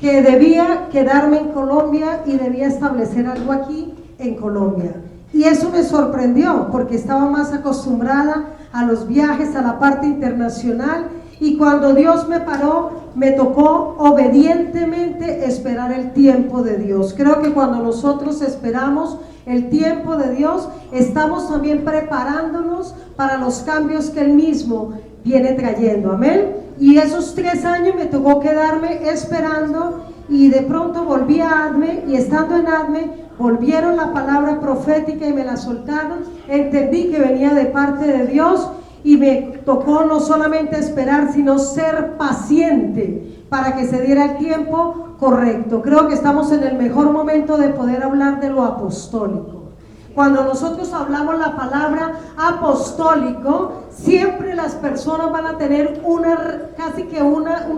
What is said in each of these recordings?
que debía quedarme en Colombia y debía establecer algo aquí en Colombia. Y eso me sorprendió porque estaba más acostumbrada a los viajes, a la parte internacional, y cuando Dios me paró, me tocó obedientemente esperar el tiempo de Dios. Creo que cuando nosotros esperamos el tiempo de Dios, estamos también preparándonos para los cambios que Él mismo viene trayendo, amén. Y esos 3 años me tocó quedarme esperando, y de pronto volví a ADME, y estando en ADME volvieron la palabra profética y me la soltaron. Entendí que venía de parte de Dios, y me tocó no solamente esperar, sino ser paciente para que se diera el tiempo correcto. Creo que estamos en el mejor momento de poder hablar de lo apostólico. Cuando nosotros hablamos la palabra apostólico, siempre las personas van a tener un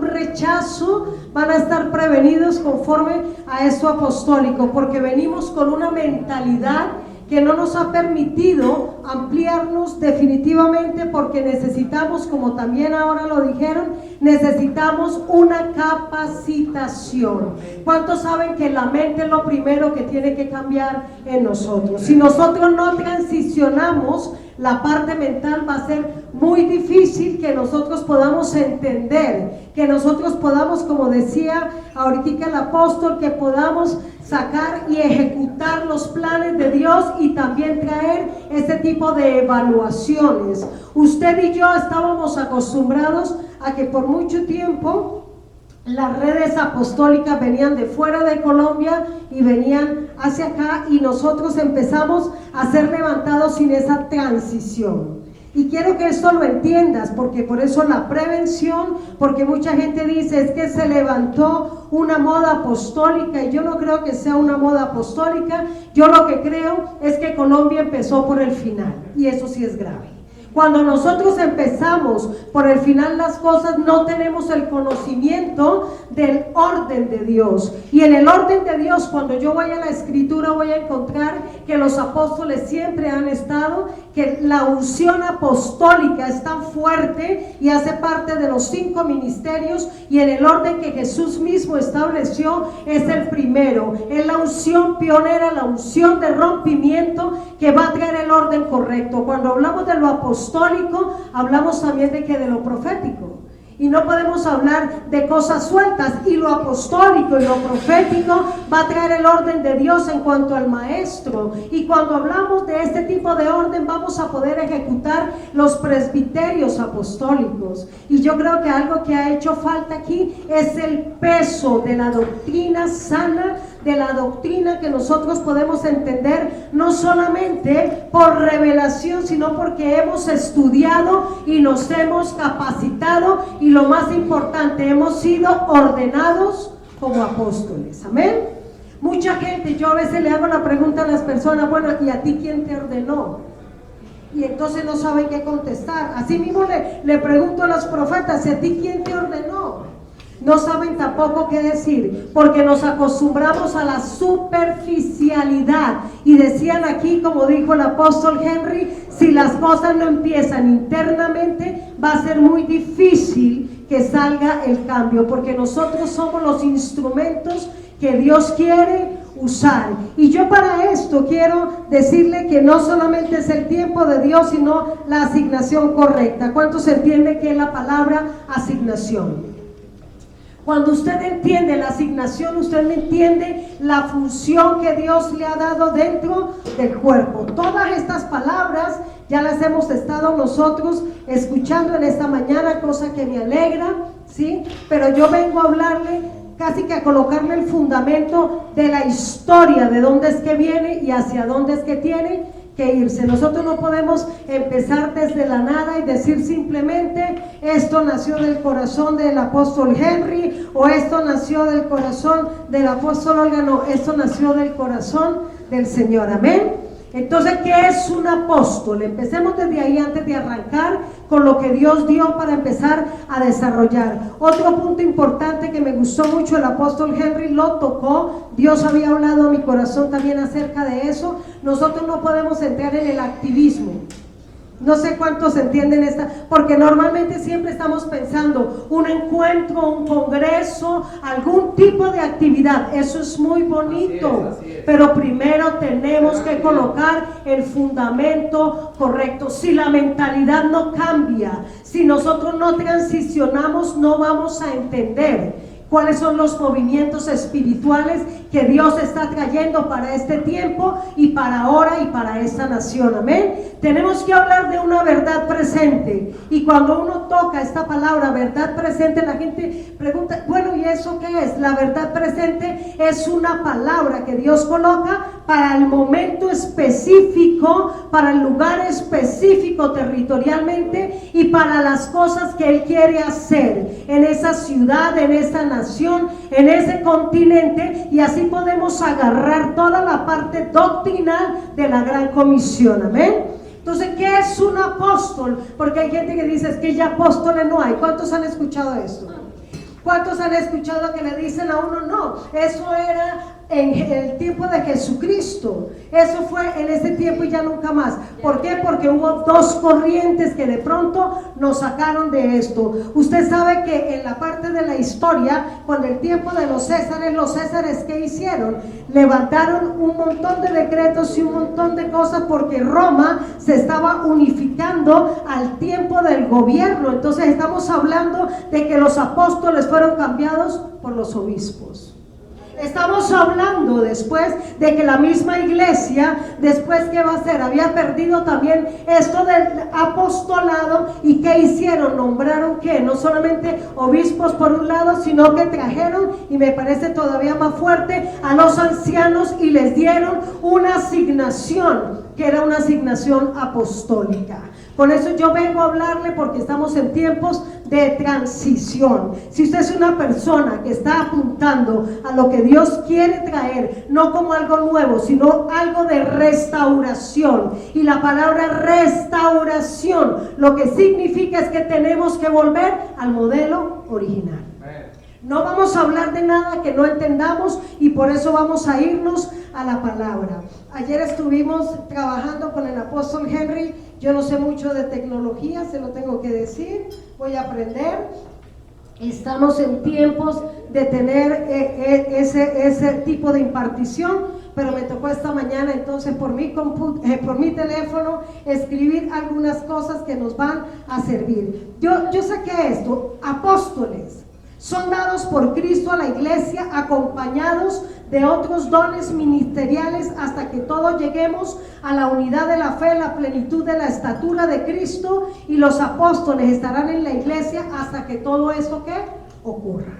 rechazo, van a estar prevenidos conforme a esto apostólico, porque venimos con una mentalidad que no nos ha permitido ampliarnos definitivamente, porque necesitamos, como también ahora lo dijeron, necesitamos una capacitación. ¿Cuántos saben que la mente es lo primero que tiene que cambiar en nosotros? Si nosotros no transicionamos la parte mental, va a ser muy difícil que nosotros podamos entender, que nosotros podamos, como decía ahorita el apóstol, que podamos sacar y ejecutar los planes de Dios y también traer ese tipo de evaluaciones. Usted y yo estábamos acostumbrados a que por mucho tiempo las redes apostólicas venían de fuera de Colombia y venían hacia acá, y nosotros empezamos a ser levantados sin esa transición. Y quiero que esto lo entiendas, porque por eso la prevención, porque mucha gente dice, es que se levantó una moda apostólica, y yo no creo que sea una moda apostólica. Yo lo que creo es que Colombia empezó por el final, y eso sí es grave. Cuando nosotros empezamos por el final las cosas, no tenemos el conocimiento del orden de Dios. Y en el orden de Dios, cuando yo vaya a la Escritura, voy a encontrar que los apóstoles siempre han estado, que la unción apostólica es tan fuerte y hace parte de los 5 ministerios, y en el orden que Jesús mismo estableció es el primero. Es la unción pionera, la unción de rompimiento, que va a traer el orden correcto. Cuando hablamos de lo apostólico, hablamos también de lo profético, y no podemos hablar de cosas sueltas. Y lo apostólico y lo profético va a traer el orden de Dios en cuanto al maestro, y cuando hablamos de este tipo de orden vamos a poder ejecutar los presbiterios apostólicos. Y yo creo que algo que ha hecho falta aquí es el peso de la doctrina sana, de la doctrina que nosotros podemos entender no solamente por revelación, sino porque hemos estudiado y nos hemos capacitado, y lo más importante, hemos sido ordenados como apóstoles, amén. Mucha gente, yo a veces le hago la pregunta a las personas, bueno, ¿y a ti quién te ordenó? Y entonces no saben qué contestar. Así mismo le pregunto a los profetas, ¿y a ti quién te ordenó? No saben tampoco qué decir, porque nos acostumbramos a la superficialidad. Y decían aquí, como dijo el apóstol Henry, si las cosas no empiezan internamente, va a ser muy difícil que salga el cambio, porque nosotros somos los instrumentos que Dios quiere usar. Y yo para esto quiero decirle que no solamente es el tiempo de Dios, sino la asignación correcta. ¿Cuántos entienden qué es la palabra asignación? Cuando usted entiende la asignación, usted entiende la función que Dios le ha dado dentro del cuerpo. Todas estas palabras ya las hemos estado nosotros escuchando en esta mañana, cosa que me alegra, ¿sí? Pero yo vengo a hablarle, casi que a colocarle el fundamento de la historia, de dónde es que viene y hacia dónde es que tiene que irse. Nosotros no podemos empezar desde la nada y decir simplemente esto nació del corazón del apóstol Henry, o esto nació del corazón del apóstol Olga. No, esto nació del corazón del Señor, amén. Entonces, ¿qué es un apóstol? Empecemos desde ahí antes de arrancar con lo que Dios dio para empezar a desarrollar. Otro punto importante que me gustó mucho, el apóstol Henry lo tocó, Dios había hablado a mi corazón también acerca de eso. Nosotros no podemos entrar en el activismo. No sé cuántos entienden esta, porque normalmente siempre estamos pensando un encuentro, un congreso, algún tipo de actividad. Eso es muy bonito, así es. pero primero tenemos que colocar el fundamento correcto. Si la mentalidad no cambia, si nosotros no transicionamos, no vamos a entender cuáles son los movimientos espirituales que Dios está trayendo para este tiempo y para ahora y para esta nación. Amén. Tenemos que hablar de una verdad presente, y cuando uno toca esta palabra verdad presente, la gente pregunta, bueno, ¿y eso qué es? La verdad presente es una palabra que Dios coloca para el momento específico, para el lugar específico territorialmente y para las cosas que Él quiere hacer en esa ciudad, en esa nación, en ese continente, y así podemos agarrar toda la parte doctrinal de la gran comisión. Amén. Entonces, ¿qué es un apóstol? Porque hay gente que dice, es que ya apóstoles no hay. ¿Cuántos han escuchado esto? ¿Cuántos han escuchado que le dicen a uno, no, eso era en el tiempo de Jesucristo, eso fue en ese tiempo y ya nunca más? ¿Por qué? Porque hubo dos corrientes que de pronto nos sacaron de esto. Usted sabe que en la parte de la historia, cuando el tiempo de los Césares, ¿qué hicieron? Levantaron un montón de decretos y un montón de cosas, porque Roma se estaba unificando al tiempo del gobierno. Entonces estamos hablando de que los apóstoles fueron cambiados por los obispos. Estamos hablando después de que la misma iglesia, después ¿qué va a hacer? Había perdido también esto del apostolado, y ¿qué hicieron? Nombraron ¿qué? No solamente obispos por un lado, sino que trajeron, y me parece todavía más fuerte, a los ancianos, y les dieron una asignación, que era una asignación apostólica. Por eso yo vengo a hablarle, porque estamos en tiempos de transición. Si usted es una persona que está apuntando a lo que Dios quiere traer, no como algo nuevo, sino algo de restauración, y la palabra restauración lo que significa es que tenemos que volver al modelo original. No vamos a hablar de nada que no entendamos, y por eso vamos a irnos a la palabra. Ayer estuvimos trabajando con el apóstol Henry. Yo no sé mucho de tecnología, se lo tengo que decir, voy a aprender. Estamos en tiempos de tener ese tipo de impartición, pero me tocó esta mañana entonces por mi teléfono escribir algunas cosas que nos van a servir. Yo saqué esto: apóstoles son dados por Cristo a la iglesia, acompañados de otros dones ministeriales, hasta que todos lleguemos a la unidad de la fe, la plenitud de la estatura de Cristo, y los apóstoles estarán en la iglesia hasta que todo esto ¿qué? Ocurra.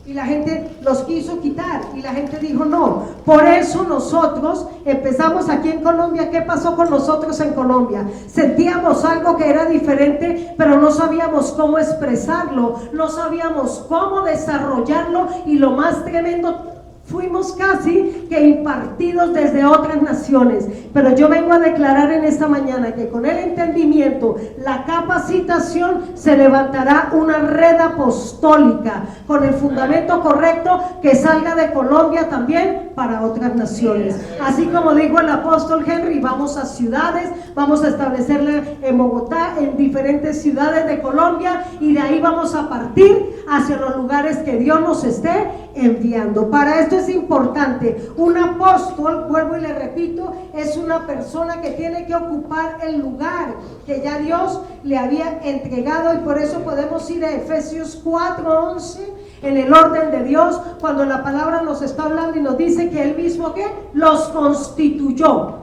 Y la gente los quiso quitar, y la gente dijo no. Por eso nosotros empezamos aquí en Colombia. ¿Qué pasó con nosotros en Colombia? Sentíamos algo que era diferente, pero no sabíamos cómo expresarlo, no sabíamos cómo desarrollarlo, y lo más tremendo, fuimos casi que impartidos desde otras naciones. Pero yo vengo a declarar en esta mañana que con el entendimiento, la capacitación, se levantará una red apostólica con el fundamento correcto, que salga de Colombia también para otras naciones. Así como dijo el apóstol Henry, vamos a ciudades, vamos a establecerla en Bogotá, en diferentes ciudades de Colombia, y de ahí vamos a partir hacia los lugares que Dios nos esté enviando. Para esto es importante. Un apóstol, vuelvo y le repito, es una persona que tiene que ocupar el lugar que ya Dios le había entregado, y por eso podemos ir a Efesios 4:11 en el orden de Dios, cuando la palabra nos está hablando y nos dice que Él mismo ¿qué? Los constituyó.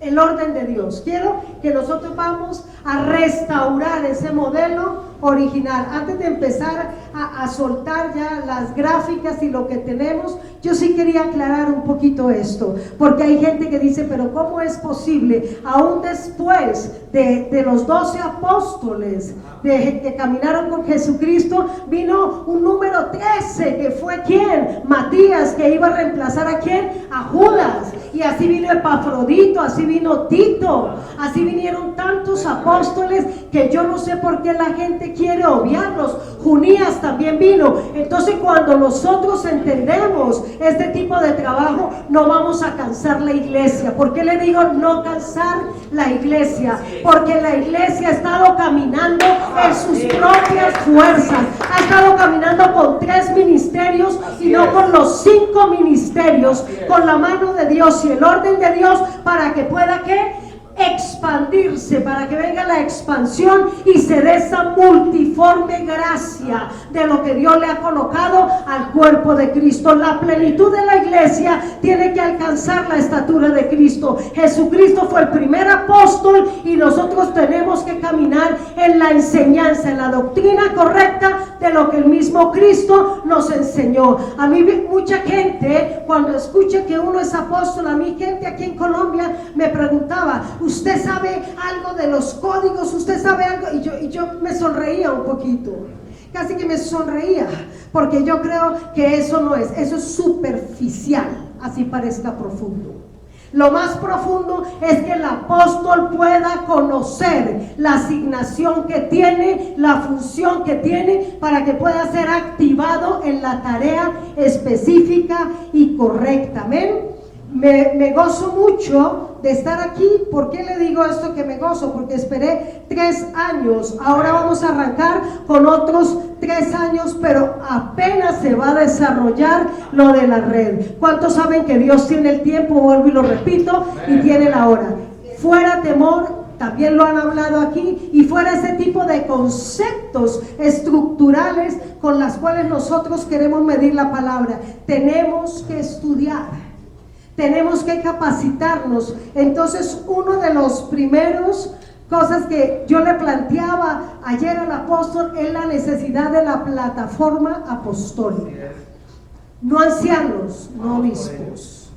El orden de Dios. Quiero que nosotros vamos a restaurar ese modelo original. Antes de empezar a soltar ya las gráficas y lo que tenemos, yo sí quería aclarar un poquito esto, porque hay gente que dice, pero ¿cómo es posible? Aún después de los 12 apóstoles que caminaron con Jesucristo, vino un número 13, que fue ¿quién? Matías, que iba a reemplazar ¿a quién? A Judas. Y así vino Epafrodito, así vino Tito, así vinieron tantos apóstoles que yo no sé por qué la gente quiere obviarlos. Junías también vino. Entonces cuando nosotros entendemos este tipo de trabajo, no vamos a cansar la iglesia. ¿Por qué le digo no cansar la iglesia? Porque la iglesia ha estado caminando en sus propias fuerzas, ha estado caminando con 3 ministerios y no con los 5 ministerios, con la mano de Dios y el orden de Dios, para que pueda expandirse, para que venga la expansión y se dé esa multiforme gracia de lo que Dios le ha colocado al cuerpo de Cristo. La plenitud de la iglesia tiene que alcanzar la estatura de Cristo. Jesucristo fue el primer apóstol y nosotros tenemos que caminar en la enseñanza, en la doctrina correcta de lo que el mismo Cristo nos enseñó. A mí mucha gente, cuando escucha que uno es apóstol, a mí gente aquí en Colombia me preguntaba: ¿usted sabe algo de los códigos? ¿Usted sabe algo? Y yo me sonreía un poquito, casi que me sonreía, porque yo creo que eso no es, eso es superficial, así parezca profundo. Lo más profundo es que el apóstol pueda conocer la asignación que tiene, la función que tiene, para que pueda ser activado en la tarea específica y correcta. Amén. Me gozo mucho de estar aquí. ¿Por qué le digo esto que me gozo? Porque esperé 3 años, ahora vamos a arrancar con otros 3 años, pero apenas se va a desarrollar lo de la red. ¿Cuántos saben que Dios tiene el tiempo? Vuelvo y lo repito, y tiene la hora. Fuera temor, también lo han hablado aquí, y fuera ese tipo de conceptos estructurales con las cuales nosotros queremos medir la palabra. Tenemos que estudiar, tenemos que capacitarnos. Entonces, uno de los primeros cosas que yo le planteaba ayer al apóstol es la necesidad de la plataforma apostólica. No ancianos, no obispos.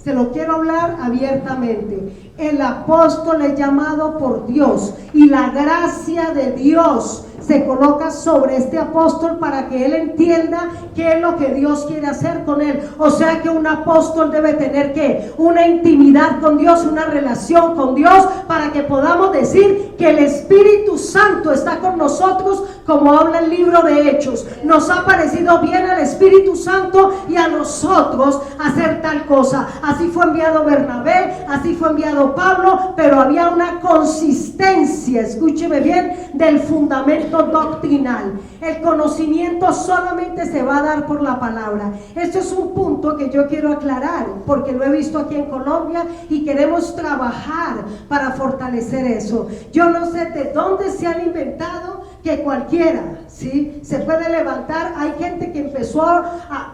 Se lo quiero hablar abiertamente. El apóstol es llamado por Dios y la gracia de Dios se coloca sobre este apóstol para que él entienda qué es lo que Dios quiere hacer con él. O sea que un apóstol debe tener ¿qué? Una intimidad con Dios, una relación con Dios, para que podamos decir que el Espíritu Santo está con nosotros, como habla el libro de Hechos. Nos ha parecido bien al Espíritu Santo y a nosotros hacer tal cosa. Así fue enviado Bernabé, así fue enviado Pablo, pero había una consistencia, escúcheme bien, del fundamento doctrinal. El conocimiento solamente se va a dar por la palabra. Esto es un punto que yo quiero aclarar, porque lo he visto aquí en Colombia y queremos trabajar para fortalecer eso. Yo no sé de dónde se han inventado que cualquiera, ¿sí?, se puede levantar. Hay gente que empezó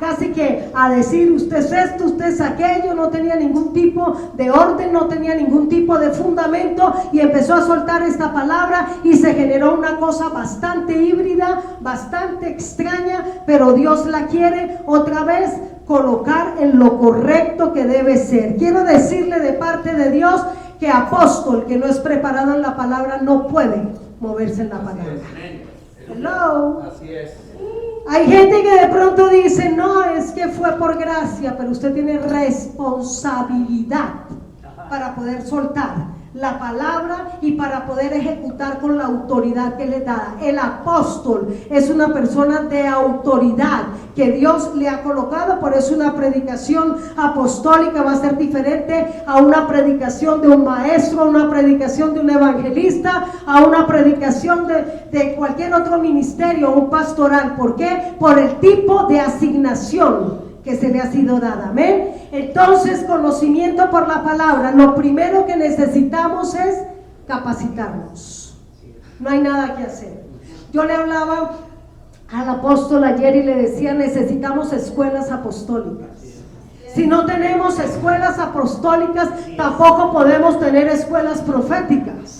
casi que a decir: usted es esto, usted es aquello. No tenía ningún tipo de orden, no tenía ningún tipo de fundamento, y empezó a soltar esta palabra y se generó una cosa bastante híbrida, bastante extraña, pero Dios la quiere otra vez colocar en lo correcto que debe ser. Quiero decirle de parte de Dios que apóstol que no es preparado en la palabra no puede moverse en la palabra. Hello. Así es. Hay gente que de pronto dice: no, es que fue por gracia, pero usted tiene responsabilidad para poder soltar la palabra y para poder ejecutar con la autoridad que le da. El apóstol es una persona de autoridad que Dios le ha colocado. Por eso una predicación apostólica va a ser diferente a una predicación de un maestro, a una predicación de un evangelista, a una predicación de cualquier otro ministerio, un pastoral. ¿Por qué? Por el tipo de asignación que se le ha sido dada. Amén. Entonces, conocimiento por la palabra. Lo primero que necesitamos es capacitarnos. No hay nada que hacer. Yo le hablaba al apóstol ayer y le decía: necesitamos escuelas apostólicas. Si no tenemos escuelas apostólicas, tampoco podemos tener escuelas proféticas.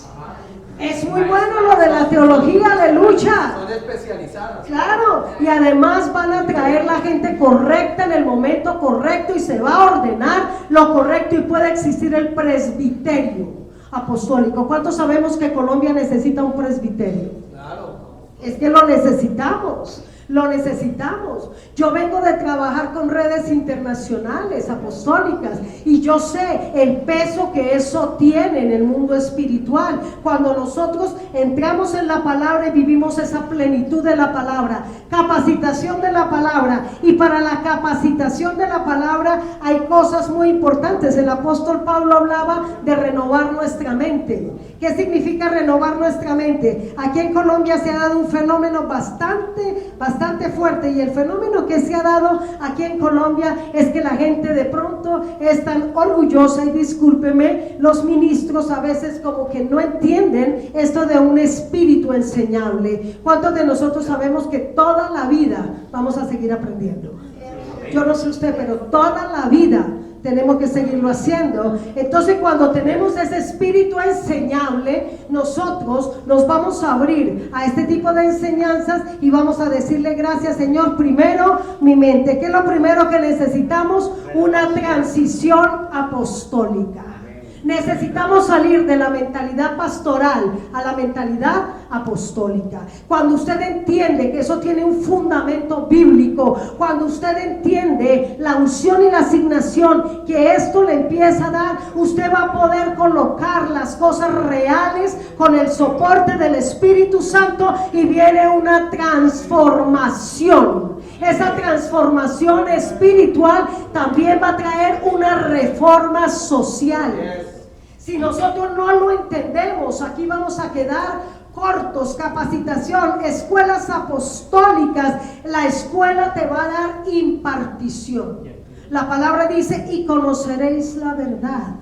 Es muy bueno lo de la teología, aleluya. Son especializadas. Claro, y además van a traer la gente correcta en el momento correcto y se va a ordenar lo correcto y puede existir el presbiterio apostólico. ¿Cuántos sabemos que Colombia necesita un presbiterio? Claro. Es que lo necesitamos. Lo necesitamos. Yo vengo de trabajar con redes internacionales, apostólicas, y yo sé el peso que eso tiene en el mundo espiritual. Cuando nosotros entramos en la palabra y vivimos esa plenitud de la palabra, capacitación de la palabra, y para la capacitación de la palabra hay cosas muy importantes. El apóstol Pablo hablaba de renovar nuestra mente. ¿Qué significa renovar nuestra mente? Aquí en Colombia se ha dado un fenómeno bastante fuerte, y el fenómeno que se ha dado aquí en Colombia es que la gente de pronto es tan orgullosa, y discúlpeme, los ministros a veces como que no entienden esto de un espíritu enseñable. ¿Cuántos de nosotros sabemos que toda la vida vamos a seguir aprendiendo? Yo no sé usted, pero toda la vida tenemos que seguirlo haciendo. Entonces, cuando tenemos ese espíritu enseñable, nosotros nos vamos a abrir a este tipo de enseñanzas y vamos a decirle gracias, Señor. Primero, mi mente. ¿Qué es lo primero que necesitamos? Una transición apostólica. Necesitamos salir de la mentalidad pastoral a la mentalidad apostólica. Cuando usted entiende que eso tiene un fundamento bíblico, cuando usted entiende la unción y la asignación que esto le empieza a dar, usted va a poder colocar las cosas reales con el soporte del Espíritu Santo, y viene una transformación. Esa transformación espiritual también va a traer una reforma social. Si nosotros no lo entendemos, aquí vamos a quedar cortos. Capacitación, escuelas apostólicas. La escuela te va a dar impartición. La palabra dice: y conoceréis la verdad,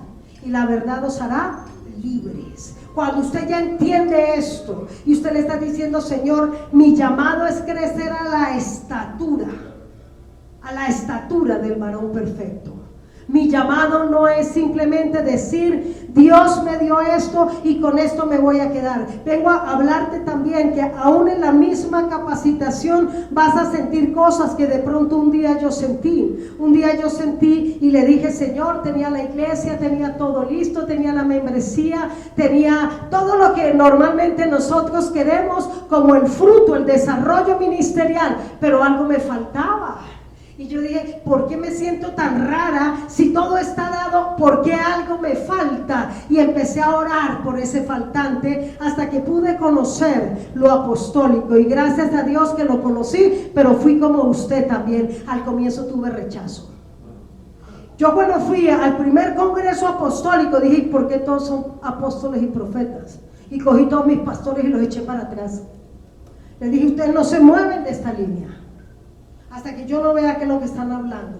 y la verdad os hará libres. Cuando usted ya entiende esto y usted le está diciendo: Señor, mi llamado es crecer a la estatura del varón perfecto. Mi llamado no es simplemente decir: Dios me dio esto y con esto me voy a quedar. Vengo a hablarte también que aún en la misma capacitación vas a sentir cosas que de pronto un día yo sentí y le dije: Señor, tenía la iglesia, tenía todo listo, tenía la membresía, tenía todo lo que normalmente nosotros queremos como el fruto, el desarrollo ministerial, pero algo me faltaba. Y yo dije: ¿por qué me siento tan rara si todo está dado? ¿Por qué algo me falta? Y empecé a orar por ese faltante hasta que pude conocer lo apostólico. Y gracias a Dios que lo conocí, pero fui como usted también. Al comienzo tuve rechazo. Yo cuando fui al primer congreso apostólico dije: ¿por qué todos son apóstoles y profetas? Y cogí todos mis pastores y los eché para atrás. Les dije: ustedes no se mueven de esta línea hasta que yo no vea qué es lo que están hablando.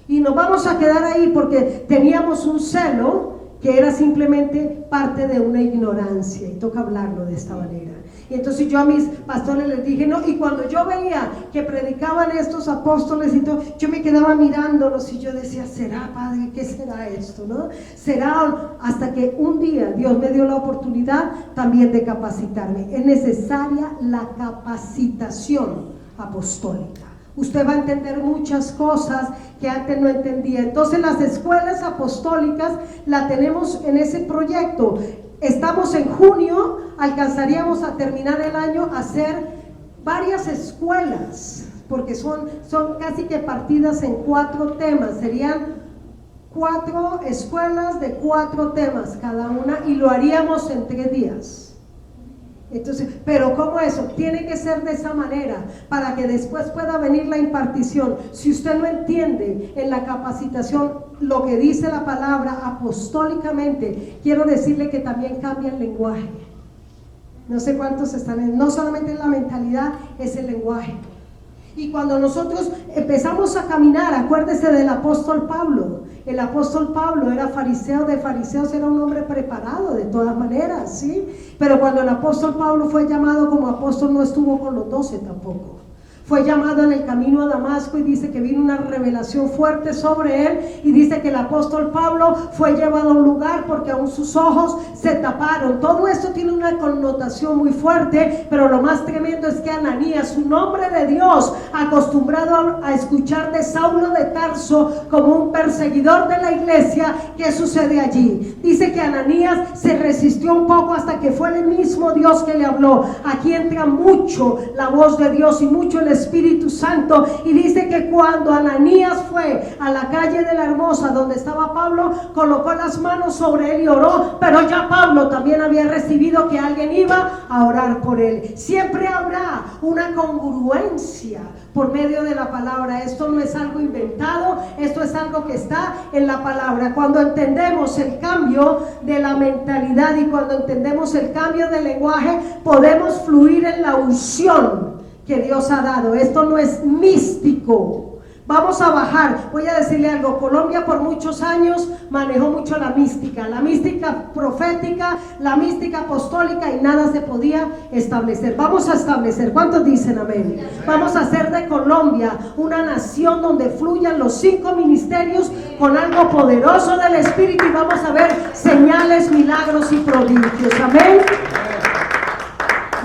Y nos vamos a quedar ahí porque teníamos un celo que era simplemente parte de una ignorancia, y toca hablarlo de esta manera. Y entonces yo a mis pastores les dije: no. Y cuando yo veía que predicaban estos apóstoles y todo, yo me quedaba mirándolos y yo decía: ¿será, Padre? ¿Qué será esto? ¿No? Será, hasta que un día Dios me dio la oportunidad también de capacitarme. Es necesaria la capacitación apostólica. Usted va a entender muchas cosas que antes no entendía. Entonces, las escuelas apostólicas la tenemos en ese proyecto. Estamos en junio, alcanzaríamos a terminar el año a hacer varias escuelas, porque son casi que partidas en 4 temas. Serían 4 escuelas de 4 temas cada una, y lo haríamos en 3 días. Entonces, pero ¿cómo eso? Tiene que ser de esa manera para que después pueda venir la impartición. Si usted no entiende en la capacitación lo que dice la palabra apostólicamente, quiero decirle que también cambia el lenguaje. No sé cuántos están no solamente en la mentalidad, es el lenguaje. Y cuando nosotros empezamos a caminar, acuérdese del apóstol Pablo. El apóstol Pablo era fariseo de fariseos, era un hombre preparado de todas maneras, ¿sí? Pero cuando el apóstol Pablo fue llamado como apóstol, no estuvo con los 12 tampoco. Fue llamado en el camino a Damasco, y dice que vino una revelación fuerte sobre él, y dice que el apóstol Pablo fue llevado a un lugar porque aún sus ojos se taparon. Todo esto tiene una connotación muy fuerte, pero lo más tremendo es que Ananías, un hombre de Dios, acostumbrado a escuchar de Saulo de Tarso como un perseguidor de la iglesia, ¿qué sucede allí? Dice que Ananías se resistió un poco hasta que fue el mismo Dios que le habló. Aquí entra mucho la voz de Dios y mucho el Espíritu Santo. Y dice que cuando Ananías fue a la calle de la Hermosa donde estaba Pablo, colocó las manos sobre él y oró, pero ya Pablo también había recibido que alguien iba a orar por él. Siempre habrá una congruencia por medio de la palabra. Esto no es algo inventado, esto es algo que está en la palabra. Cuando entendemos el cambio de la mentalidad y cuando entendemos el cambio del lenguaje, podemos fluir en la unción que Dios ha dado. Esto no es místico. Vamos a bajar. Voy a decirle algo. Colombia por muchos años manejó mucho la mística profética, la mística apostólica, y nada se podía establecer. Vamos a establecer. ¿Cuántos dicen amén? Vamos a hacer de Colombia una nación donde fluyan los 5 ministerios con algo poderoso del Espíritu, y vamos a ver señales, milagros y prodigios. Amén.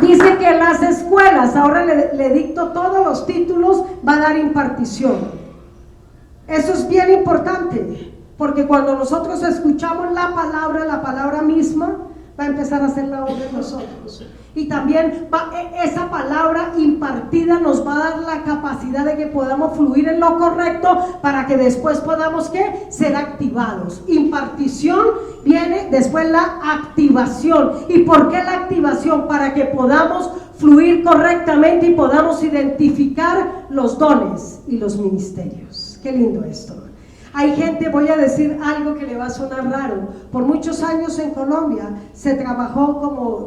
Dice que en las escuelas, ahora le dicto todos los títulos, va a dar impartición. Eso es bien importante, porque cuando nosotros escuchamos la palabra misma va a empezar a hacer la obra de nosotros. Y también esa palabra impartida nos va a dar la capacidad de que podamos fluir en lo correcto para que después podamos ¿qué? Ser activados. Impartición viene después la activación. ¿Y por qué la activación? Para que podamos fluir correctamente y podamos identificar los dones y los ministerios. Qué lindo esto. Hay gente, voy a decir algo que le va a sonar raro. Por muchos años en Colombia se trabajó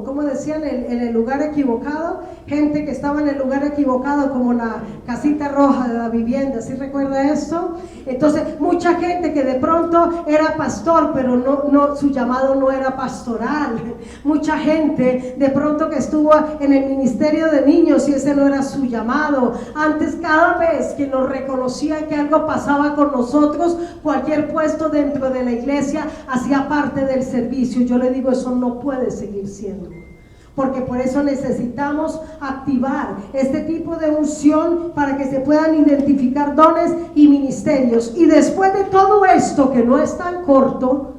como decían, en el lugar equivocado. Gente que estaba en el lugar equivocado, como la casita roja de la vivienda. ¿Sí recuerda esto? Entonces, mucha gente que de pronto era pastor, pero no, su llamado no era pastoral. Mucha gente de pronto que estuvo en el ministerio de niños y ese no era su llamado. Antes, cada vez que nos reconocía que algo pasaba con nosotros, cualquier puesto dentro de la iglesia hacía parte del servicio. Yo le digo, eso no puede seguir siendo, porque por eso necesitamos activar este tipo de unción para que se puedan identificar dones y ministerios. Y después de todo esto, que no es tan corto,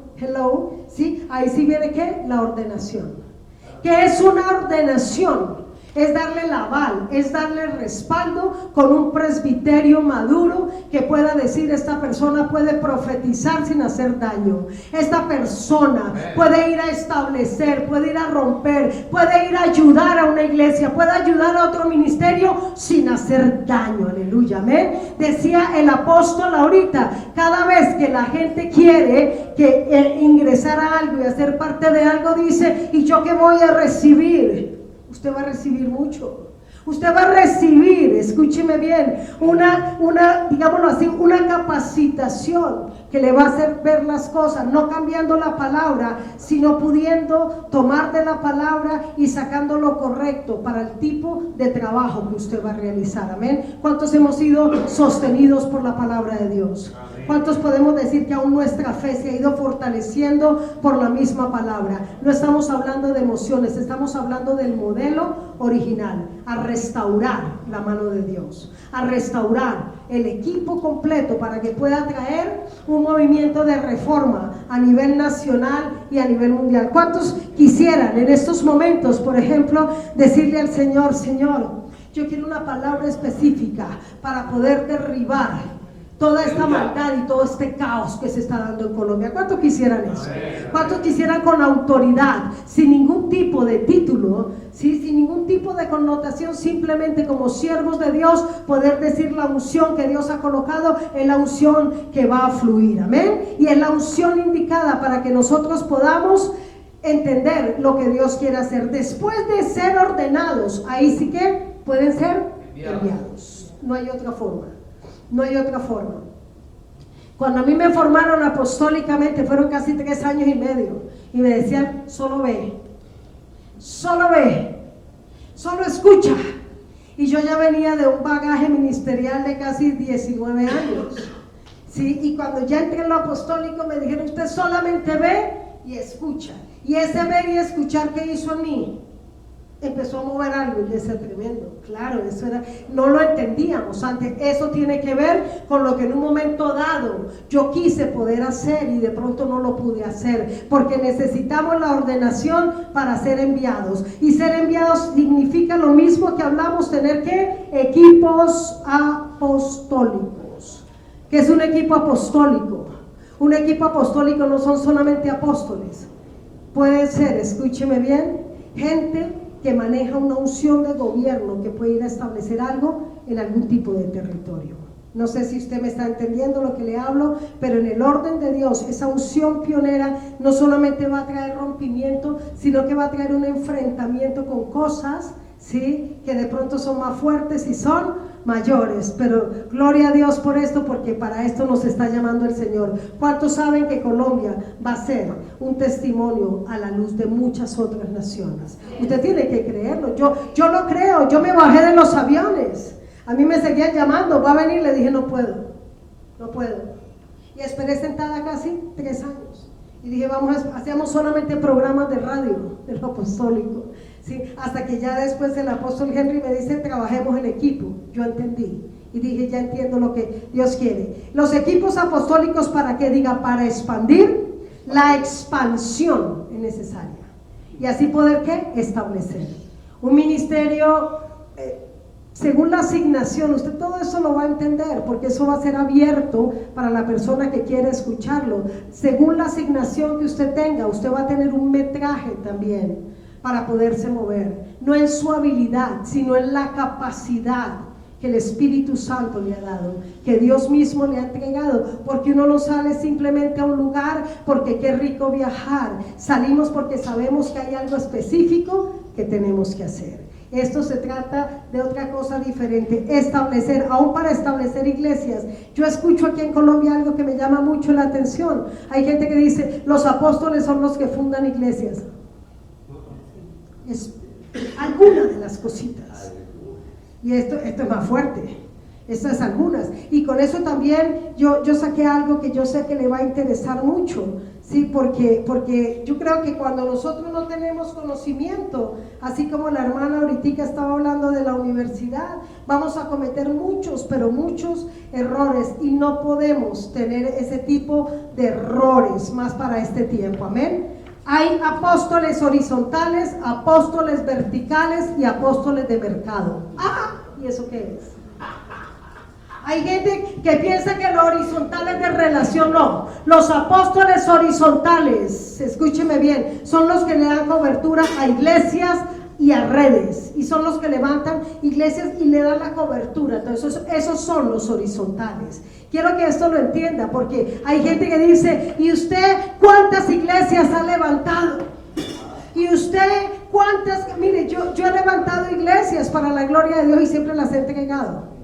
¿sí? Ahí sí viene ¿qué? La ordenación. ¿Qué es una ordenación? Es darle el aval, es darle el respaldo con un presbiterio maduro que pueda decir: esta persona puede profetizar sin hacer daño, esta persona puede ir a establecer, puede ir a romper, puede ir a ayudar a una iglesia, puede ayudar a otro ministerio sin hacer daño. Aleluya, amén. Decía el apóstol ahorita, cada vez que la gente quiere ingresar a algo y hacer parte de algo, dice: ¿y yo qué voy a recibir? Usted va a recibir mucho. Usted va a recibir, escúcheme bien, digámoslo así, una capacitación que le va a hacer ver las cosas, no cambiando la palabra, sino pudiendo tomar de la palabra y sacando lo correcto para el tipo de trabajo que usted va a realizar. Amén. ¿Cuántos hemos sido sostenidos por la palabra de Dios? ¿Cuántos podemos decir que aún nuestra fe se ha ido fortaleciendo por la misma palabra? No estamos hablando de emociones, estamos hablando del modelo original, a restaurar la mano de Dios, a restaurar el equipo completo para que pueda traer un movimiento de reforma a nivel nacional y a nivel mundial. ¿Cuántos quisieran en estos momentos, por ejemplo, decirle al Señor: Señor, yo quiero una palabra específica para poder derribar toda esta maldad y todo este caos que se está dando en Colombia? ¿Cuántos quisieran eso? ¿Cuántos quisieran con autoridad, sin ningún tipo de título, ¿sí? Sin ningún tipo de connotación, simplemente como siervos de Dios, poder decir: la unción que Dios ha colocado es la unción que va a fluir? Amén. Y es la unción indicada para que nosotros podamos entender lo que Dios quiere hacer. Después de ser ordenados, ahí sí que pueden ser enviados. No hay otra forma. No hay otra forma. Cuando a mí me formaron apostólicamente, fueron casi 3 años y medio, y me decían: solo ve, solo escucha. Y yo ya venía de un bagaje ministerial de casi 19 años, ¿sí? Y cuando ya entré en lo apostólico me dijeron: usted solamente ve y escucha. Y ese ver y escuchar, ¿qué hizo en mí? empezó a mover algo y decía tremendo, claro, eso era, no lo entendíamos antes. Eso tiene que ver con lo que en un momento dado yo quise poder hacer y de pronto no lo pude hacer, porque necesitamos la ordenación para ser enviados, y ser enviados significa lo mismo que hablamos, tener que equipos apostólicos. ¿Qué es un equipo apostólico? Un equipo apostólico no son solamente apóstoles, puede ser, escúcheme bien, gente que maneja una unción de gobierno que puede ir a establecer algo en algún tipo de territorio. No sé si usted me está entendiendo lo que le hablo, pero en el orden de Dios, esa unción pionera no solamente va a traer rompimiento, sino que va a traer un enfrentamiento con cosas, ¿sí?, que de pronto son más fuertes y son mayores. Pero gloria a Dios por esto, porque para esto nos está llamando el Señor. ¿Cuántos saben que Colombia va a ser un testimonio a la luz de muchas otras naciones? Usted tiene que creerlo. Yo lo creo. Yo me bajé de los aviones, a mí me seguían llamando, va a venir, le dije no puedo, y esperé sentada casi 3 años y dije hacíamos solamente programas de radio de lo apostólico, ¿sí? Hasta que ya después el apóstol Henry me dice trabajemos en equipo. Yo entendí y dije ya entiendo lo que Dios quiere. Los equipos apostólicos, ¿para qué? Diga, para expandir. La expansión es necesaria y así poder ¿qué? Establecer un ministerio según la asignación. Usted todo eso lo va a entender, porque eso va a ser abierto para la persona que quiere escucharlo. Según la asignación que usted tenga, usted va a tener un metraje también para poderse mover, no en su habilidad, sino en la capacidad que el Espíritu Santo le ha dado, que Dios mismo le ha entregado, porque uno no sale simplemente a un lugar porque qué rico viajar, salimos porque sabemos que hay algo específico que tenemos que hacer. Esto se trata de otra cosa diferente, establecer, aún para establecer iglesias. Yo escucho aquí en Colombia algo que me llama mucho la atención. Hay gente que dice, los apóstoles son los que fundan iglesias. Es alguna de las cositas. Y esto es más fuerte. Estas algunas, y con eso también yo saqué algo que yo sé que le va a interesar mucho, ¿sí? Porque yo creo que cuando nosotros no tenemos conocimiento, así como la hermana ahorita estaba hablando de la universidad, vamos a cometer muchos, pero muchos errores, y no podemos tener ese tipo de errores más para este tiempo. Amén. Hay apóstoles horizontales, apóstoles verticales y apóstoles de mercado. ¿Y eso qué es? Hay gente que piensa que lo horizontal es de relación. No, los apóstoles horizontales, escúcheme bien, son los que le dan cobertura a iglesias y a redes, y son los que levantan iglesias y le dan la cobertura. Entonces esos son los horizontales. Quiero que esto lo entienda, porque hay gente que dice, ¿y usted cuántas iglesias ha levantado? ¿Y usted cuántas? Mire, yo he levantado iglesias para la gloria de Dios y siempre las he entregado.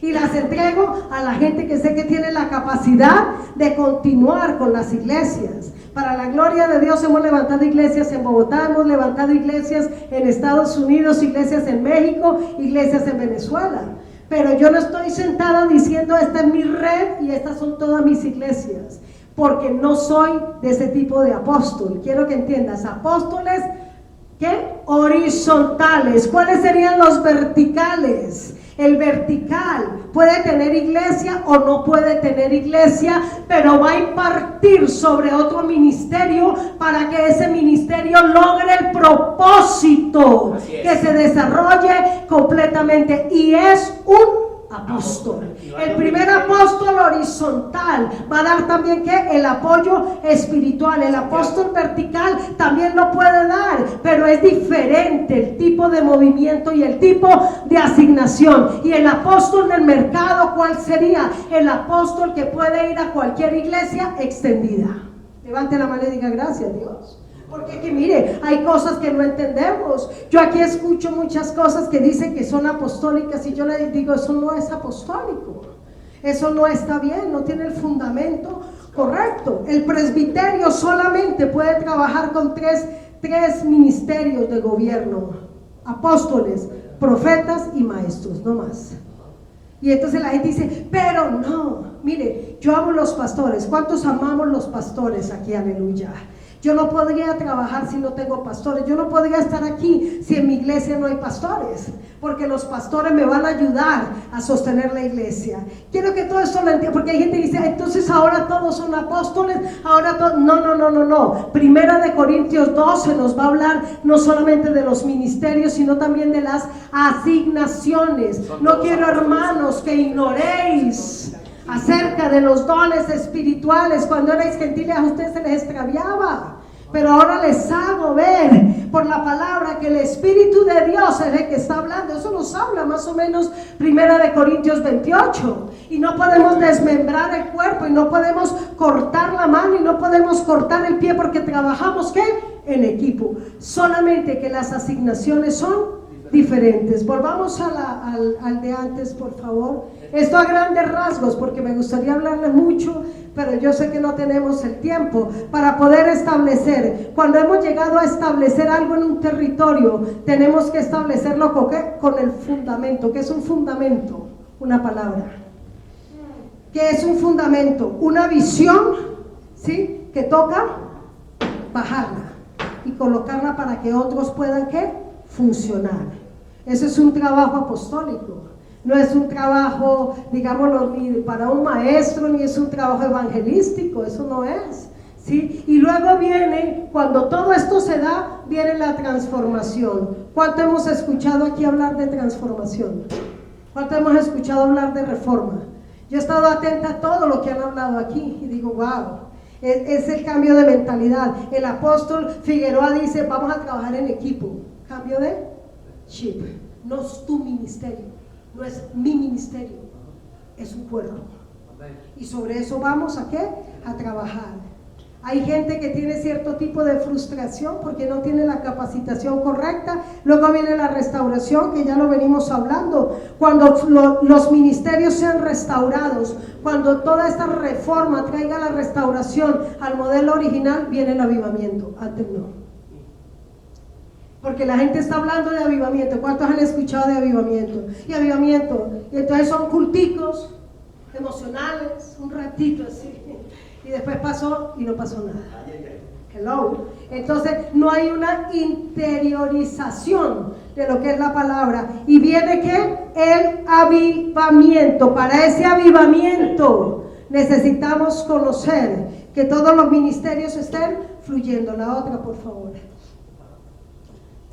Y las entrego a la gente que sé que tiene la capacidad de continuar con las iglesias. Para la gloria de Dios hemos levantado iglesias en Bogotá, hemos levantado iglesias en Estados Unidos, iglesias en México, iglesias en Venezuela. Pero yo no estoy sentada diciendo esta es mi red y estas son todas mis iglesias, porque no soy de ese tipo de apóstol. Quiero que entiendas, apóstoles, ¿qué? Horizontales. ¿Cuáles serían los verticales? El vertical puede tener iglesia o no puede tener iglesia, pero va a impartir sobre otro ministerio para que ese ministerio logre el propósito, que se desarrolle completamente, y es un apóstol. El primer apóstol horizontal va a dar también ¿qué? El apoyo espiritual. El apóstol vertical también lo puede dar, pero es diferente el tipo de movimiento y el tipo de asignación. Y el apóstol del mercado, ¿cuál sería? El apóstol que puede ir a cualquier iglesia extendida. Levante la mano y diga gracias a Dios. Porque aquí, mire, hay cosas que no entendemos. Yo aquí escucho muchas cosas que dicen que son apostólicas y yo le digo, eso no es apostólico. Eso no está bien, no tiene el fundamento correcto. El presbiterio solamente puede trabajar con tres ministerios de gobierno: apóstoles, profetas y maestros, no más. Y entonces la gente dice, pero no, mire, yo amo los pastores. ¿Cuántos amamos los pastores aquí? Aleluya. Yo no podría trabajar si no tengo pastores. Yo no podría estar aquí si en mi iglesia no hay pastores, porque los pastores me van a ayudar a sostener la iglesia. Quiero que todo esto lo entiendan, porque hay gente que dice, entonces ahora todos son apóstoles, ahora todos... No. Primera de Corintios 12 nos va a hablar no solamente de los ministerios, sino también de las asignaciones. No quiero, hermanos, que ignoréis acerca de los dones espirituales. Cuando erais gentiles a ustedes se les extraviaba, pero ahora les hago ver por la palabra que el Espíritu de Dios es el que está hablando. Eso nos habla más o menos Primera de Corintios 28. Y no podemos desmembrar el cuerpo, y no podemos cortar la mano, y no podemos cortar el pie, porque trabajamos ¿qué? En equipo. Solamente que las asignaciones son diferentes. Volvamos al de antes, por favor. Esto a grandes rasgos, porque me gustaría hablarles mucho, pero yo sé que no tenemos el tiempo para poder establecer. Cuando hemos llegado a establecer algo en un territorio, tenemos que establecerlo con el fundamento. ¿Qué es un fundamento? Una palabra. ¿Qué es un fundamento? Una visión, ¿sí? Que toca bajarla y colocarla para que otros puedan ¿qué? Funcionar. Eso es un trabajo apostólico. No es un trabajo, digámoslo, ni para un maestro, ni es un trabajo evangelístico. Eso no es, ¿sí? Y luego viene, cuando todo esto se da, viene la transformación. ¿Cuánto hemos escuchado aquí hablar de transformación? ¿Cuánto hemos escuchado hablar de reforma? Yo he estado atenta a todo lo que han hablado aquí y digo, wow, es el cambio de mentalidad. El apóstol Figueroa dice, vamos a trabajar en equipo. Cambio de chip. No es tu ministerio, no es mi ministerio, es un cuerpo. Y sobre eso vamos ¿a qué? A trabajar. Hay gente que tiene cierto tipo de frustración porque no tiene la capacitación correcta. Luego viene la restauración, que ya lo venimos hablando. Cuando los ministerios sean restaurados, cuando toda esta reforma traiga la restauración al modelo original, viene el avivamiento. Antes no. Porque la gente está hablando de avivamiento. ¿Cuántos han escuchado de avivamiento? Y avivamiento. Y entonces son culticos emocionales, un ratito así. Y después pasó y no pasó nada. Hello. Entonces no hay una interiorización de lo que es la palabra. Y viene ¿qué? El avivamiento. Para ese avivamiento necesitamos conocer que todos los ministerios estén fluyendo. La otra, por favor.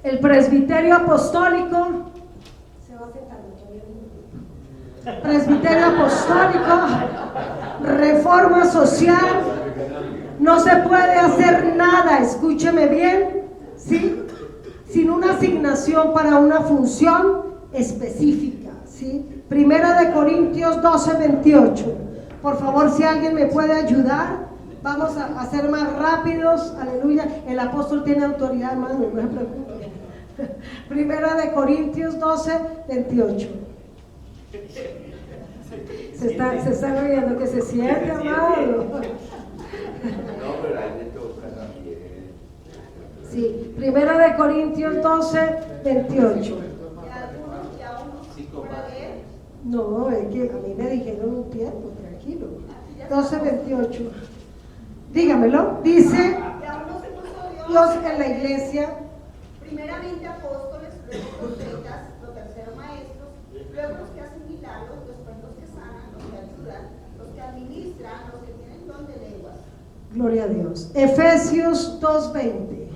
El presbiterio apostólico, se va acercando todavía. Presbiterio apostólico, reforma social, no se puede hacer nada, escúcheme bien, ¿sí? Sin una asignación para una función específica, ¿sí? Primera de Corintios 12:28. Por favor, si alguien me puede ayudar, vamos a ser más rápidos, aleluya. El apóstol tiene autoridad, hermano, no se preocupe. Primera de Corintios 12:28. Se está riendo, que se siente, amado. Sí, Primera de Corintios 12:28. No, es que a mí me dijeron un tiempo, tranquilo. 12:28. Dígamelo. Dice Dios en la iglesia. Primeramente apóstoles, luego profetas, los terceros maestros, luego los que hacen milagros, después los que sanan, los que ayudan, los que administran, los que tienen don de lenguas. Gloria a Dios. Efesios 2:20.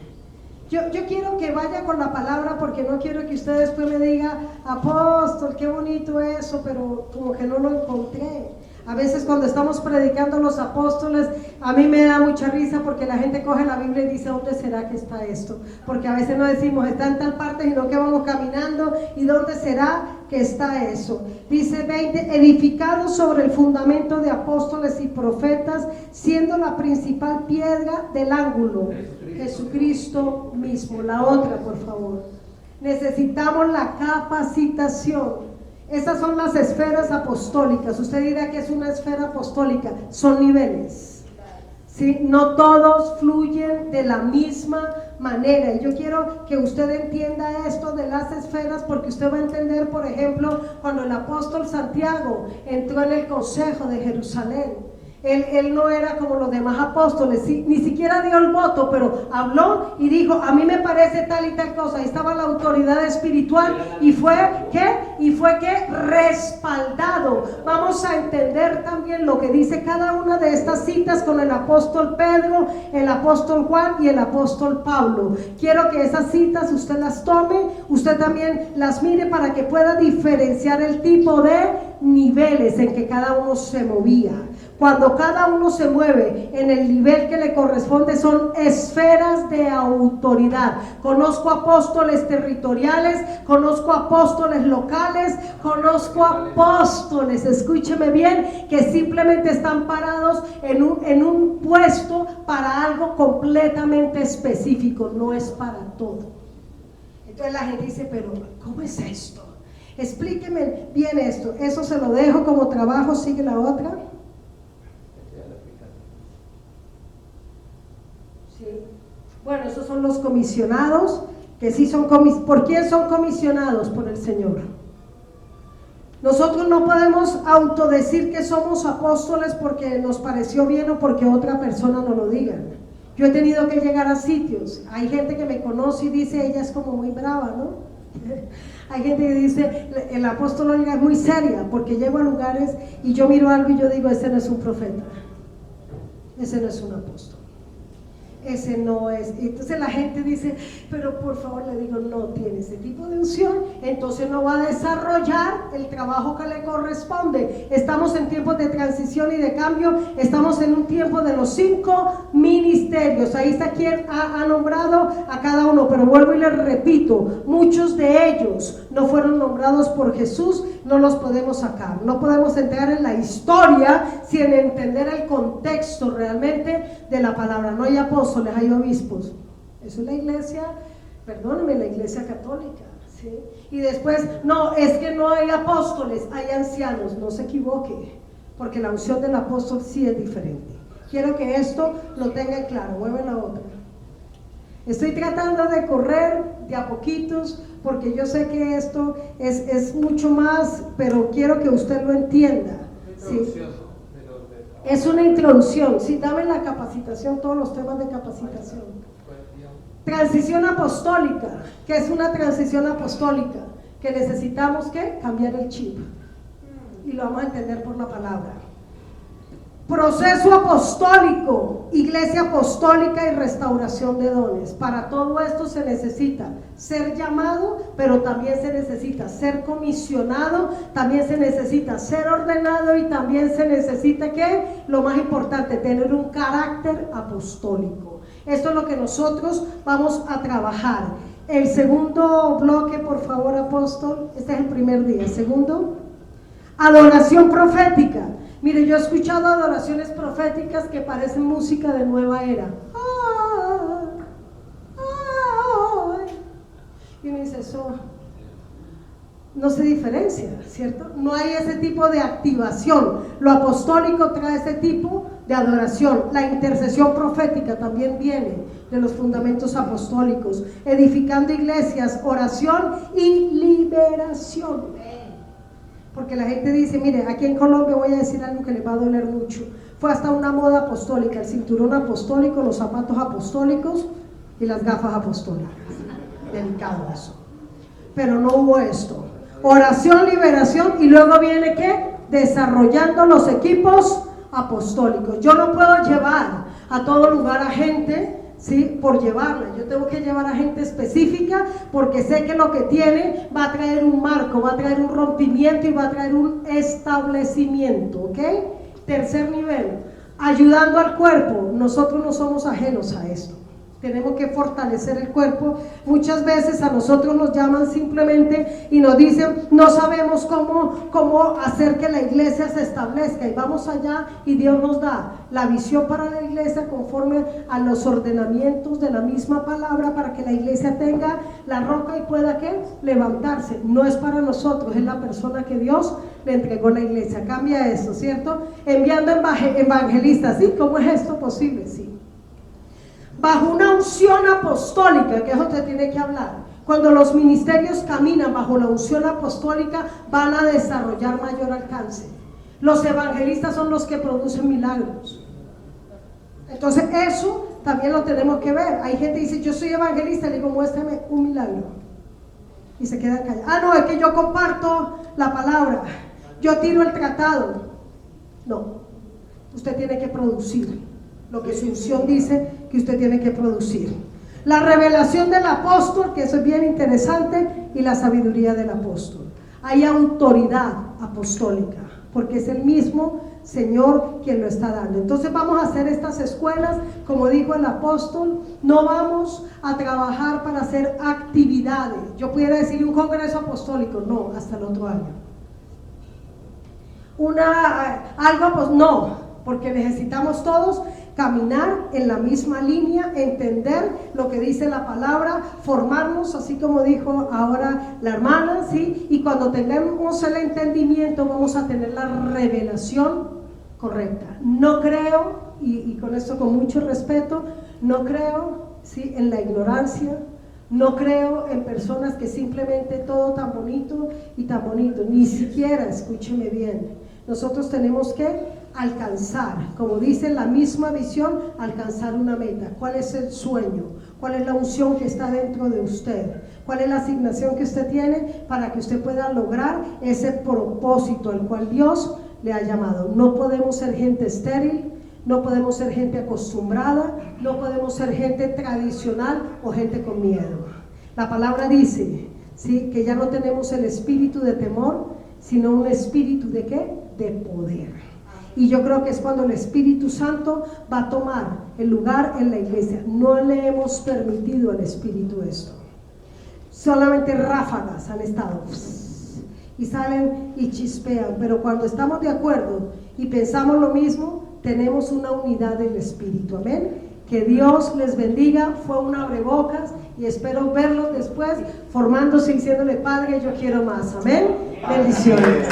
Yo quiero que vaya con la palabra, porque no quiero que usted después me diga, apóstol, qué bonito eso, pero como que no lo encontré. A veces cuando estamos predicando los apóstoles, a mí me da mucha risa porque la gente coge la Biblia y dice, ¿dónde será que está esto? Porque a veces no decimos, está en tal parte, sino que vamos caminando, ¿y dónde será que está eso? Dice 20, edificados sobre el fundamento de apóstoles y profetas, siendo la principal piedra del ángulo, Jesucristo mismo. La otra, por favor. Necesitamos la capacitación. Esas son las esferas apostólicas. Usted dirá que es una esfera apostólica, son niveles, ¿sí? No todos fluyen de la misma manera, y yo quiero que usted entienda esto de las esferas, porque usted va a entender, por ejemplo, cuando el apóstol Santiago entró en el consejo de Jerusalén. Él no era como los demás apóstoles, ni siquiera dio el voto, pero habló y dijo, a mí me parece tal y tal cosa. Ahí estaba la autoridad espiritual y fue que respaldado. Vamos a entender también lo que dice cada una de estas citas con el apóstol Pedro, el apóstol Juan y el apóstol Pablo. Quiero que esas citas usted las tome, usted también las mire para que pueda diferenciar el tipo de niveles en que cada uno se movía. Cuando cada uno se mueve en el nivel que le corresponde, son esferas de autoridad. Conozco apóstoles territoriales, conozco apóstoles locales, conozco apóstoles, escúcheme bien, que simplemente están parados en un puesto para algo completamente específico, no es para todo. Entonces la gente dice, pero ¿cómo es esto? Explíqueme bien esto. Eso se lo dejo como trabajo. Sigue la otra. Sí. Bueno, esos son los comisionados, que sí son ¿por quién son comisionados? Por el Señor. Nosotros no podemos autodecir que somos apóstoles porque nos pareció bien o porque otra persona nos lo diga. Yo he tenido que llegar a sitios, hay gente que me conoce y dice, ella es como muy brava, ¿no? Hay gente que dice, el apóstol Olga es muy seria, porque llego a lugares y yo miro algo y yo digo, ese no es un profeta, ese no es un apóstol, ese no es. Entonces la gente dice, pero por favor, le digo, no tiene ese tipo de unción, entonces no va a desarrollar el trabajo que le corresponde. Estamos en tiempos de transición y de cambio, estamos en un tiempo de los 5 ministerios. Ahí está quien ha nombrado a cada uno, pero vuelvo y les repito, muchos de ellos no fueron nombrados por Jesús, no los podemos sacar, no podemos entrar en la historia sin entender el contexto realmente de la palabra. No hay apóstoles, hay obispos. Eso es la iglesia, perdónenme, la iglesia católica, ¿sí? Y después, no, es que no hay apóstoles, hay ancianos. No se equivoque, porque la unción del apóstol sí es diferente. Quiero que esto lo tengan claro. Mueve la otra. Estoy tratando de correr de a poquitos, porque yo sé que esto es mucho más, pero quiero que usted lo entienda, ¿sí? Es una introducción. Sí, dame la capacitación, todos los temas de capacitación. Transición apostólica. ¿Qué es una transición apostólica? Que necesitamos ¿qué? Cambiar el chip, y lo vamos a entender por la palabra. Proceso apostólico, iglesia apostólica y restauración de dones. Para todo esto se necesita ser llamado, pero también se necesita ser comisionado, también se necesita ser ordenado y también se necesita ¿qué? Lo más importante, tener un carácter apostólico. Esto es lo que nosotros vamos a trabajar. El segundo bloque, por favor, apóstol. Este es el primer día. Segundo, adoración profética. Mire, yo he escuchado adoraciones proféticas que parecen música de nueva era. Y uno dice, eso no se diferencia, ¿cierto? No hay ese tipo de activación. Lo apostólico trae ese tipo de adoración. La intercesión profética también viene de los fundamentos apostólicos. Edificando iglesias, oración y liberación. Porque la gente dice, mire, aquí en Colombia voy a decir algo que les va a doler mucho. Fue hasta una moda apostólica, el cinturón apostólico, los zapatos apostólicos y las gafas apostólicas. Delicado eso. Pero no hubo esto. Oración, liberación, y luego viene ¿qué? Desarrollando los equipos apostólicos. Yo no puedo llevar a todo lugar a gente, ¿sí? Por llevarla. Yo tengo que llevar a gente específica, porque sé que lo que tiene va a traer un marco, va a traer un rompimiento y va a traer un establecimiento, ¿ok? Tercer nivel, ayudando al cuerpo. Nosotros no somos ajenos a esto. Tenemos que fortalecer el cuerpo. Muchas veces a nosotros nos llaman simplemente y nos dicen, no sabemos cómo hacer que la iglesia se establezca, y vamos allá y Dios nos da la visión para la iglesia conforme a los ordenamientos de la misma palabra, para que la iglesia tenga la roca y pueda ¿qué? Levantarse. No es para nosotros, es la persona que Dios le entregó la iglesia. Cambia eso, ¿cierto? Enviando evangelistas. ¿Sí? ¿Cómo es esto posible? Sí. Bajo una unción apostólica, que eso te tiene que hablar. Cuando los ministerios caminan bajo la unción apostólica, van a desarrollar mayor alcance. Los evangelistas son los que producen milagros. Entonces eso también lo tenemos que ver. Hay gente que dice, yo soy evangelista, le digo, muéstrame un milagro. Y se quedan callados. Ah, no, es que yo comparto la palabra, yo tiro el tratado. No, usted tiene que producir lo que su unción dice que usted tiene que producir. La revelación del apóstol, que eso es bien interesante, y la sabiduría del apóstol. Hay autoridad apostólica, porque es el mismo Señor quien lo está dando. Entonces vamos a hacer estas escuelas, como dijo el apóstol, no vamos a trabajar para hacer actividades. Yo pudiera decir un congreso apostólico, no, hasta el otro año. No, porque necesitamos todos caminar en la misma línea, entender lo que dice la palabra, formarnos, así como dijo ahora la hermana, ¿sí? Y cuando tengamos el entendimiento vamos a tener la revelación correcta. No creo, y con esto con mucho respeto, no creo, ¿sí?, en la ignorancia. No creo en personas que simplemente todo tan bonito y tan bonito, ni siquiera, escúcheme bien, nosotros tenemos que alcanzar, como dice la misma visión, alcanzar una meta. ¿Cuál es el sueño? ¿Cuál es la unción que está dentro de usted? ¿Cuál es la asignación que usted tiene para que usted pueda lograr ese propósito al cual Dios le ha llamado? No podemos ser gente estéril, no podemos ser gente acostumbrada, no podemos ser gente tradicional o gente con miedo. La palabra dice, ¿sí?, que ya no tenemos el espíritu de temor, sino un espíritu de ¿qué? De poder. Y yo creo que es cuando el Espíritu Santo va a tomar el lugar en la iglesia. No le hemos permitido al Espíritu esto. Solamente ráfagas han estado y salen y chispean, pero cuando estamos de acuerdo y pensamos lo mismo, tenemos una unidad del Espíritu. Amén. Que Dios les bendiga. Fue un abrebocas y espero verlos después formándose y diciéndole, Padre, yo quiero más. Amén. Bendiciones.